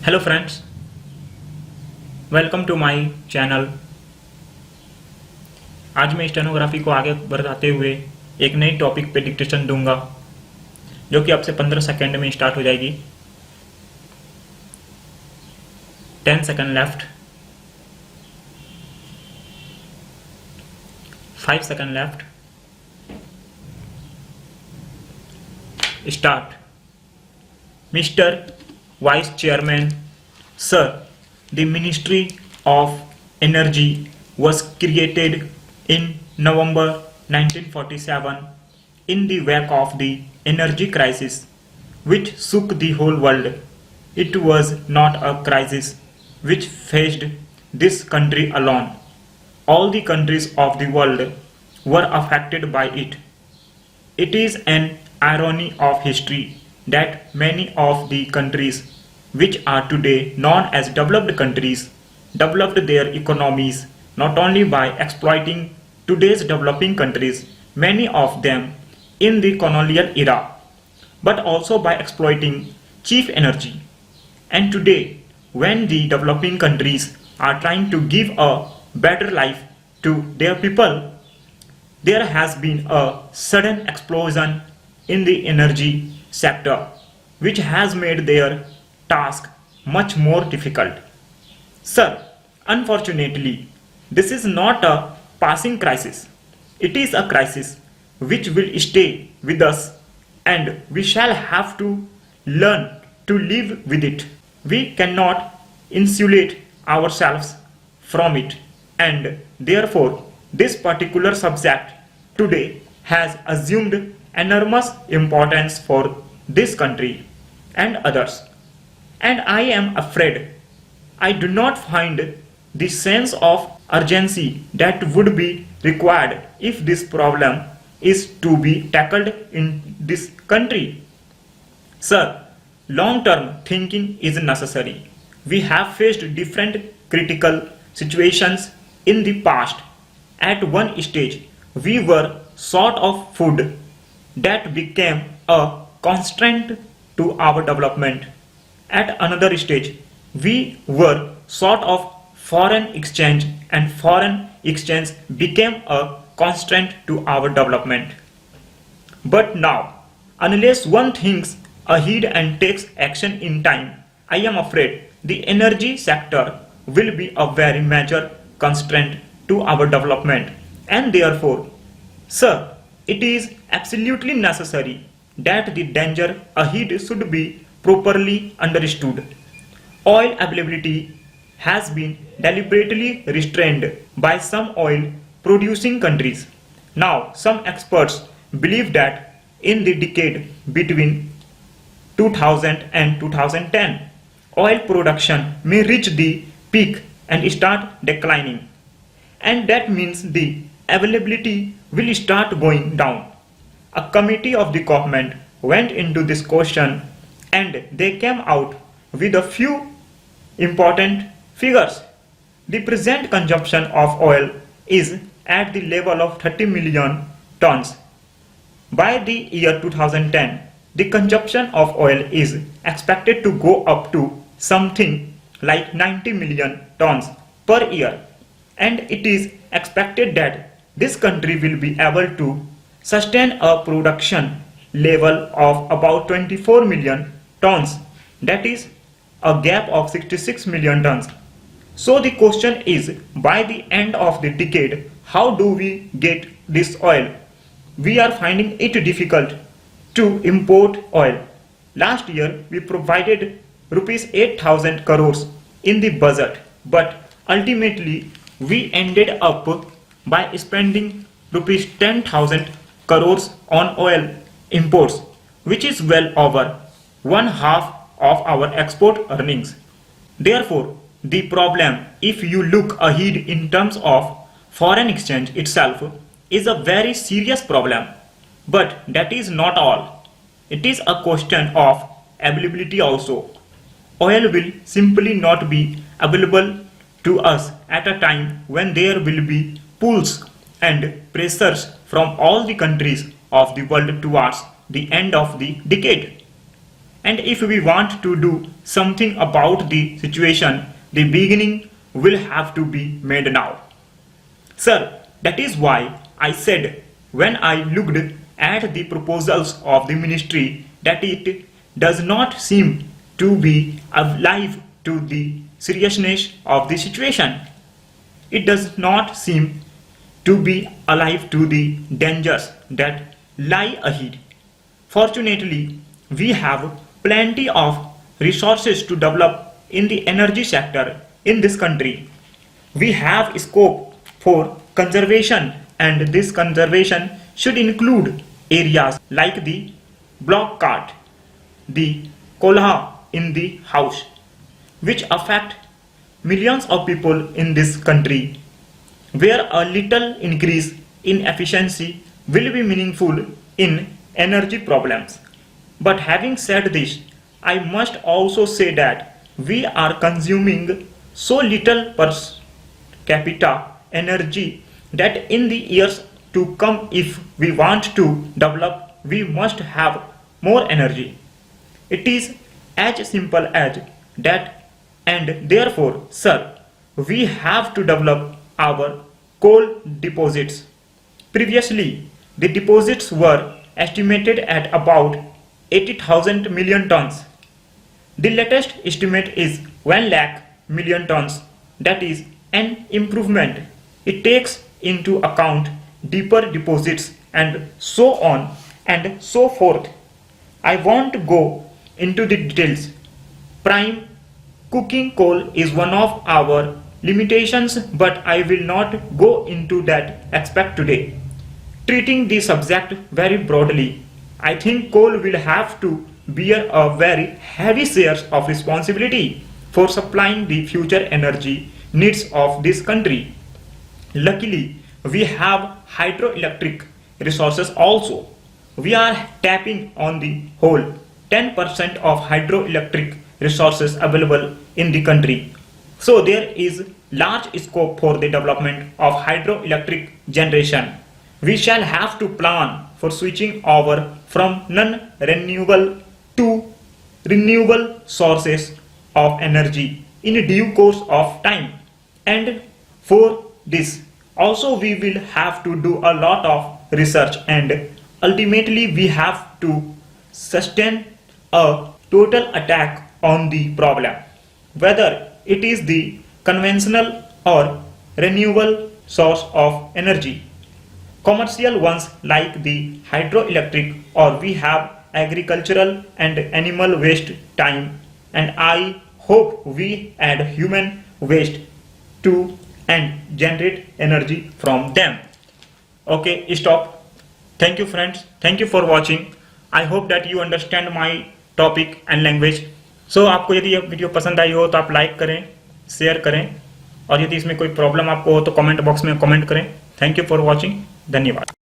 Hello friends, welcome to my channel. आज मैं stenography को आगे बढ़ाते हुए एक नई टॉपिक पे डिक्टेशन दूंगा, जो कि आपसे 15 सेकेंड में स्टार्ट हो जाएगी। 10 second left, 5 second left, start. Mister Vice Chairman, Sir, the Ministry of Energy was created in November 1947 in the wake of the energy crisis, which shook the whole world. It was not a crisis which faced this country alone. All the countries of the world were affected by it. It is an irony of history that many of the countries which are today known as developed countries developed their economies not only by exploiting today's developing countries, many of them in the colonial era, but also by exploiting cheap energy. And today, when the developing countries are trying to give a better life to their people, there has been a sudden explosion in the energy sector, which has made their task much more difficult. Sir, unfortunately, this is not a passing crisis. It is a crisis which will stay with us, and we shall have to learn to live with it. We cannot insulate ourselves from it, and therefore this particular subject today has assumed enormous importance for this country and others. And I am afraid I do not find the sense of urgency that would be required if this problem is to be tackled in this country. Sir, long-term thinking is necessary. We have faced different critical situations in the past. At one stage, we were short of food that became a constraint to our development. At another stage, we were short of foreign exchange, and foreign exchange became a constraint to our development. But now, unless one thinks ahead and takes action in time, I am afraid the energy sector will be a very major constraint to our development. And therefore, sir, it is absolutely necessary that the danger ahead should be properly understood. Oil availability has been deliberately restrained by some oil producing countries. Now, some experts believe that in the decade between 2000 and 2010, oil production may reach the peak and start declining. And that means the availability will start going down. A committee of the government went into this question, and they came out with a few important figures. The present consumption of oil is at the level of 30 million tons. By the year 2010, the consumption of oil is expected to go up to something like 90 million tons per year, and it is expected that this country will be able to sustain a production level of about 24 million tons, that is a gap of 66 million tons. So the question is, by the end of the decade, how do we get this oil? We are finding it difficult to import oil. Last year we provided rupees 8,000 crores in the budget, but ultimately we ended up by spending rupees 10,000 crores on oil imports, which is well over one half of our export earnings. Therefore, the problem, if you look ahead in terms of foreign exchange itself, is a very serious problem. But that is not all. It is a question of availability also. Oil will simply not be available to us at a time when there will be pulls and pressures from all the countries of the world towards the end of the decade. And if we want to do something about the situation, the beginning will have to be made now. Sir, that is why I said when I looked at the proposals of the ministry that it does not seem to be alive to the seriousness of the situation. It does not seem to be alive to the dangers that lie ahead. Fortunately, we have plenty of resources to develop in the energy sector in this country. We have scope for conservation, and this conservation should include areas like the block cart, the kolah in the house, which affect millions of people in this country, where a little increase in efficiency will be meaningful in energy problems. But having said this, I must also say that we are consuming so little per capita energy that in the years to come, if we want to develop, we must have more energy. It is as simple as that, and therefore, sir, we have to develop our coal deposits. Previously, the deposits were estimated at about 80,000 million tons. The latest estimate is 1 lakh million tons. That is an improvement. It takes into account deeper deposits and so on and so forth. I won't go into the details. Prime cooking coal is one of our limitations, but I will not go into that aspect today. Treating the subject very broadly, I think coal will have to bear a very heavy share of responsibility for supplying the future energy needs of this country. Luckily, we have hydroelectric resources also. We are tapping on the whole 10% of hydroelectric resources available in the country. So there is large scope for the development of hydroelectric generation. We shall have to plan for switching over from non-renewable to renewable sources of energy in due course of time. And for this also we will have to do a lot of research, and ultimately we have to sustain a total attack on the problem, whether it is the conventional or renewable source of energy. Commercial ones like the hydroelectric, or we have agricultural and animal waste time, and I hope we add human waste too and generate energy from them. Okay, stop. Thank you friends. Thank you for watching. I hope that you understand my topic and language. So आपको यदि यह video पसंद आई हो तो आप like करें, share करें, और यदि इसमें कोई प्रॉब्लम आपको हो तो कमेंट बॉक्स में कमेंट करें. Thank you for watching. धन्यवाद.